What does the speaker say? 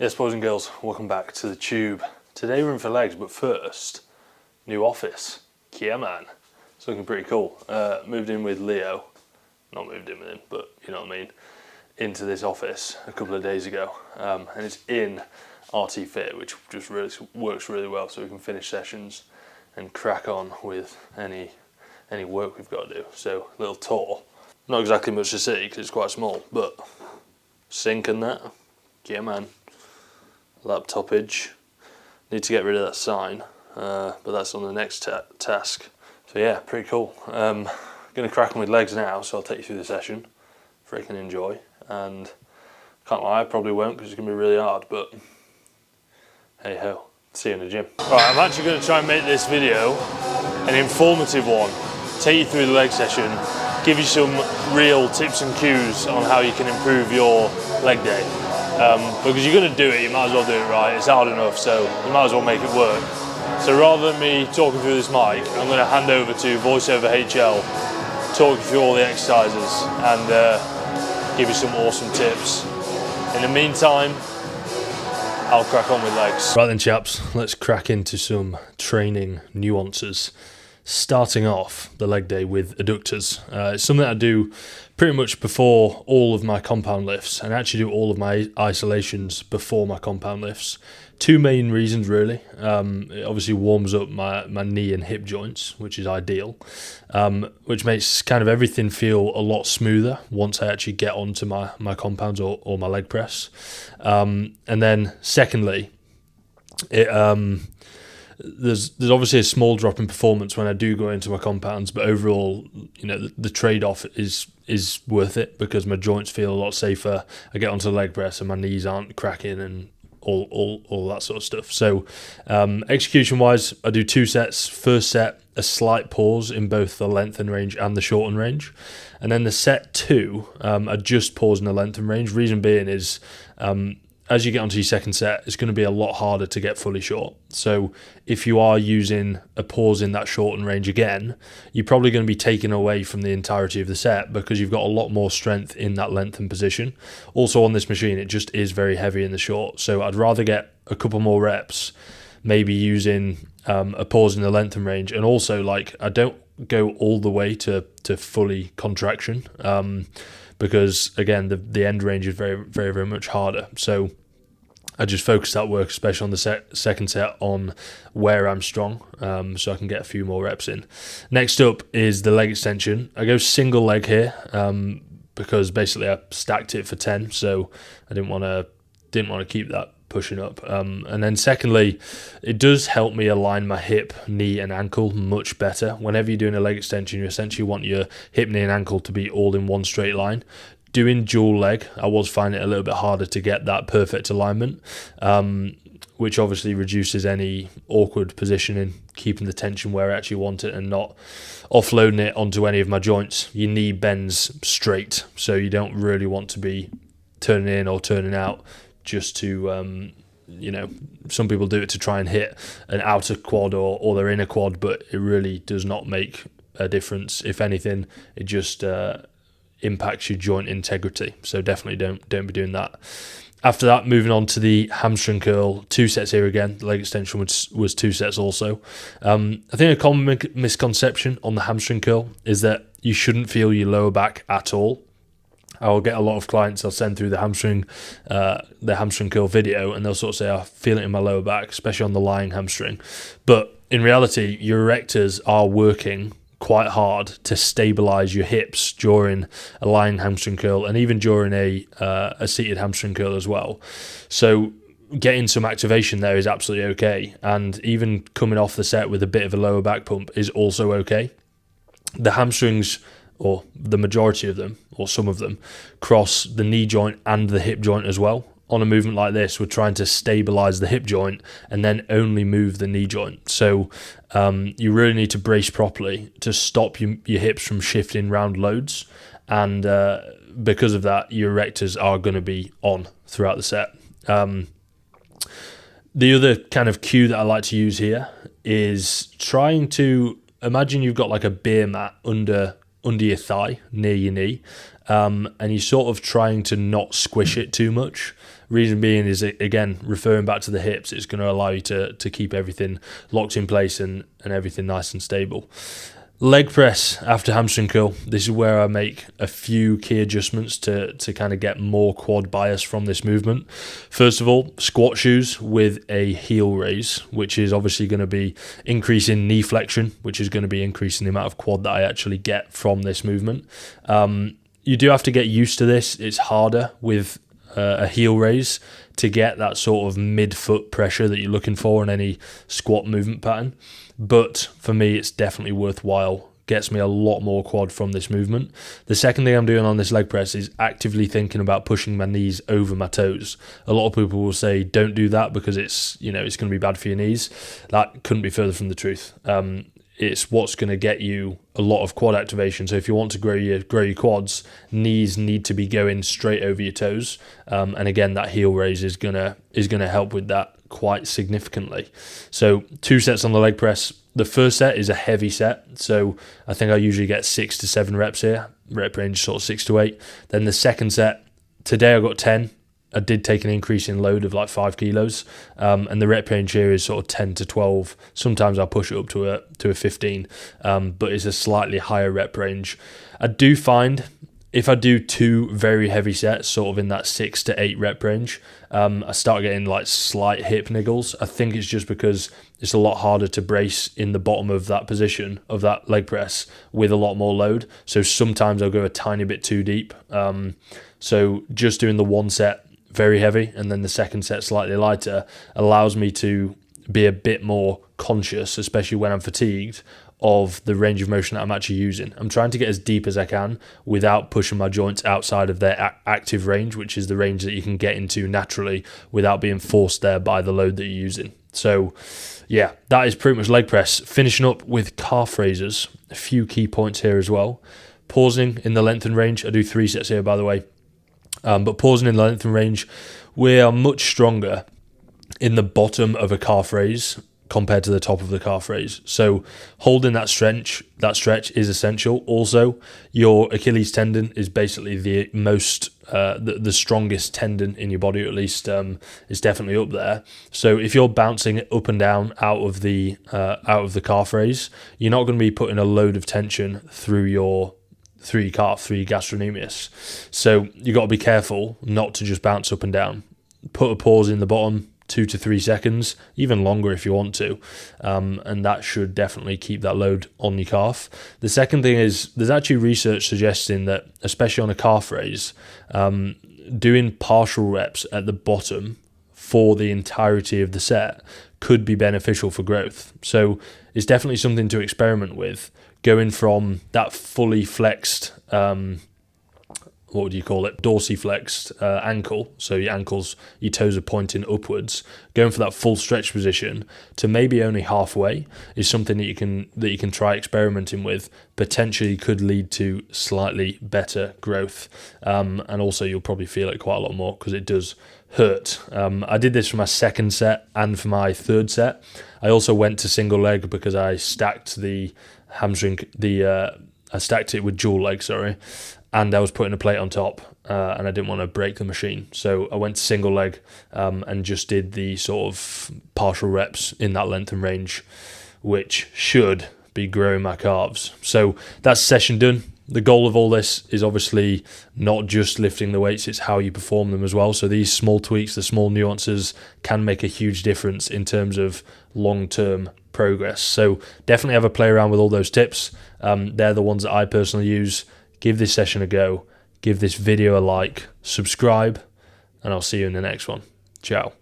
Yes, boys and girls, welcome back to the tube. Today we're in for legs, but first, new office. Yeah, man. It's looking pretty cool. Moved in with Leo. Not moved in with him, but you know what I mean. Into this office a couple of days ago. And it's in RT Fit, which just really works really well, so we can finish sessions and crack on with any work we've got to do. So, little tour. Not exactly much to see because it's quite small, but sink and that. Yeah, man. Laptopage. Need to get rid of that sign, but that's on the next task. So yeah, pretty cool. Gonna crack on with legs now, so I'll take you through the session. Freaking enjoy, and can't lie, I probably won't because it's gonna be really hard, but hey ho. See you in the gym. Right, I'm actually gonna try and make this video an informative one. Take you through the leg session, give you some real tips and cues on how you can improve your leg day. Because you're going to do it, you might as well do it right. It's hard enough, so you might as well make it work. So rather than me talking through this mic, I'm going to hand over to VoiceOver HL, talk you through all the exercises and give you some awesome tips. In the meantime, I'll crack on with legs. Right then, chaps, let's crack into some training nuances. Starting off the leg day with adductors. It's something I do pretty much before all of my compound lifts, and actually do all of my isolations before my compound lifts. Two main reasons really. It obviously warms up my knee and hip joints, which is ideal, which makes kind of everything feel a lot smoother once I actually get onto my compounds or my leg press. And then secondly, there's obviously a small drop in performance when I do go into my compounds, but overall, you know, the trade-off is worth it because my joints feel a lot safer. I get onto the leg press and my knees aren't cracking and all that sort of stuff. So execution-wise, I do 2 sets. First set, a slight pause in both the lengthen range and the shorten range. And then the set 2, I just pause in the lengthen range. Reason being is as you get onto your second set, it's going to be a lot harder to get fully short. So if you are using a pause in that shorten range again, you're probably going to be taken away from the entirety of the set because you've got a lot more strength in that lengthened position. Also on this machine, it just is very heavy in the short. So I'd rather get a couple more reps, maybe using a pause in the lengthen range. And also, like, I don't go all the way to fully contraction because, again, the end range is very, very, very much harder. So I just focus that work, especially on the second set, on where I'm strong, so I can get a few more reps in. Next up is the leg extension. I go single leg here because basically I stacked it for 10, so I didn't want to keep that pushing up. And then secondly, it does help me align my hip, knee and ankle much better. Whenever you're doing a leg extension, you essentially want your hip, knee and ankle to be all in one straight line. Doing dual leg, I was finding it a little bit harder to get that perfect alignment, which obviously reduces any awkward positioning, keeping the tension where I actually want it and not offloading it onto any of my joints. Your knee bends straight, so you don't really want to be turning in or turning out just to, you know, some people do it to try and hit an outer quad or their inner quad, but it really does not make a difference. If anything, it just impacts your joint integrity, so definitely don't be doing that. After that, moving on to the hamstring curl, 2 sets here again. The leg extension was 2 sets also. I think a common misconception on the hamstring curl is that you shouldn't feel your lower back at all. I'll get a lot of clients, I'll send through the hamstring curl video, and they'll sort of say, I feel it in my lower back, especially on the lying hamstring. But in reality, your erectors are working quite hard to stabilize your hips during a lying hamstring curl and even during a seated hamstring curl as well. So getting some activation there is absolutely okay, and even coming off the set with a bit of a lower back pump is also okay. The hamstrings, or the majority of them, or some of them, cross the knee joint and the hip joint as well. On a movement like this, we're trying to stabilize the hip joint and then only move the knee joint. So you really need to brace properly to stop your hips from shifting round loads. And because of that, your erectors are going to be on throughout the set. The other kind of cue that I like to use here is trying to imagine you've got like a beer mat under your thigh, near your knee, and you're sort of trying to not squish it too much. Reason being is, again, referring back to the hips, it's going to allow you to keep everything locked in place and everything nice and stable. Leg press after hamstring curl. This is where I make a few key adjustments to kind of get more quad bias from this movement. First of all, squat shoes with a heel raise, which is obviously going to be increasing knee flexion, which is going to be increasing the amount of quad that I actually get from this movement. You do have to get used to this. It's harder with a heel raise to get that sort of mid-foot pressure that you're looking for in any squat movement pattern. But for me, it's definitely worthwhile. Gets me a lot more quad from this movement. The second thing I'm doing on this leg press is actively thinking about pushing my knees over my toes. A lot of people will say don't do that because it's going to be bad for your knees. That couldn't be further from the truth. It's what's going to get you a lot of quad activation. So if you want to grow your quads, knees need to be going straight over your toes. And again, that heel raise is gonna help with that quite significantly. So 2 sets on the leg press. The first set is a heavy set. So I think I usually get 6 to 7 reps here. Rep range sort of 6 to 8. Then the second set, today I got 10. I did take an increase in load of like 5 kilos, and the rep range here is sort of 10 to 12. Sometimes I'll push it up to a 15, but it's a slightly higher rep range. I do find if I do 2 very heavy sets, sort of in that 6 to 8 rep range, I start getting like slight hip niggles. I think it's just because it's a lot harder to brace in the bottom of that position of that leg press with a lot more load. So sometimes I'll go a tiny bit too deep. So just doing the 1 set very heavy and then the second set slightly lighter allows me to be a bit more conscious, especially when I'm fatigued, of the range of motion that I'm actually using. I'm trying to get as deep as I can without pushing my joints outside of their active range, which is the range that you can get into naturally without being forced there by the load that you're using. So yeah, that is pretty much leg press. Finishing up with calf raises, a few key points here as well. Pausing in the length and range. I do 3 sets here, by the way. But pausing in the length and range, we are much stronger in the bottom of a calf raise compared to the top of the calf raise. So holding that stretch is essential. Also, your Achilles tendon is basically the most, the strongest tendon in your body, or at least it's definitely up there. So if you're bouncing it up and down out of the calf raise, you're not going to be putting a load of tension through your calf, through your gastrocnemius. So you got to be careful not to just bounce up and down. Put a pause in the bottom, 2 to 3 seconds, even longer if you want to, and that should definitely keep that load on your calf. The second thing is there's actually research suggesting that, especially on a calf raise, doing partial reps at the bottom for the entirety of the set could be beneficial for growth. So it's definitely something to experiment with, going from that fully flexed, what would you call it, dorsiflexed ankle, so your toes are pointing upwards, going for that full stretch position to maybe only halfway is something that you can try experimenting with. Potentially could lead to slightly better growth, and also you'll probably feel it quite a lot more because it does hurt. I did this for my second set and for my third set. I also went to single leg because I stacked the hamstring, I stacked it with dual leg, and I was putting a plate on top, and I didn't want to break the machine. So I went to single leg and just did the sort of partial reps in that length and range, which should be growing my calves. So that's session done. The goal of all this is obviously not just lifting the weights, it's how you perform them as well. So these small tweaks, the small nuances can make a huge difference in terms of long-term progress. So definitely have a play around with all those tips. They're the ones that I personally use. Give this session a go. Give this video a like. Subscribe. And I'll see you in the next one. Ciao.